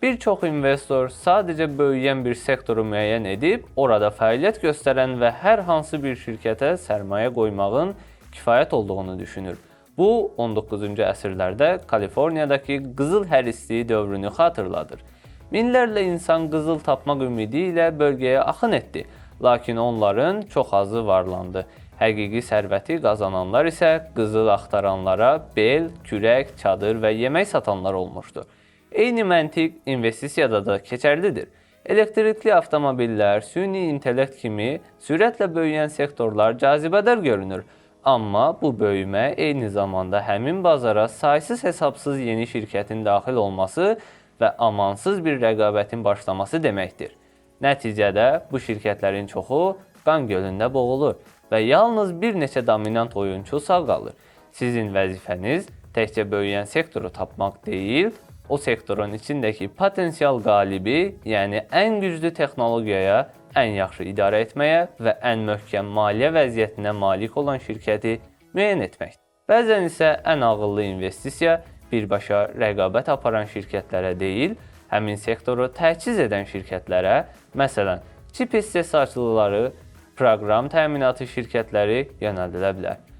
Bir çox investor sadəcə böyüyən bir sektoru müəyyən edib, orada fəaliyyət göstərən və hər hansı bir şirkətə sərmayə qoymağın kifayət olduğunu düşünür. Bu, 19-cu əsrlərdə Kaliforniyadakı qızıl hərisliyi dövrünü xatırladır. Minlərlə insan qızıl tapmaq ümidi ilə bölgəyə axın etdi, lakin onların çox azı varlandı. Həqiqi sərvəti qazananlar isə qızıl axtaranlara bel, kürək, çadır və yemək satanlar olmuşdu. Eyni məntiq investisiyada da keçərlidir. Elektrikli avtomobillər, süni intellekt kimi sürətlə böyüyən sektorlar cazibədar görünür. Amma bu böyümə eyni zamanda həmin bazara saysız-hesabsız yeni şirkətin daxil olması və amansız bir rəqabətin başlaması deməkdir. Nəticədə bu şirkətlərin çoxu qan gölündə boğulur və yalnız bir neçə dominant oyunçu sağ qalır. Sizin vəzifəniz təkcə böyüyən sektoru tapmaq deyil, o sektorun içindəki potensial qalibi, yəni ən güclü texnologiyaya, ən yaxşı idarə etməyə və ən möhkəm maliyyə vəziyyətinə malik olan şirkəti müəyyən etməkdir. Bəzən isə ən ağıllı investisiya birbaşa rəqabət aparan şirkətlərə deyil, həmin sektoru təchiz edən şirkətlərə, məsələn, çip istehsalçıları, proqram təminatı şirkətləri yönəldilə bilər.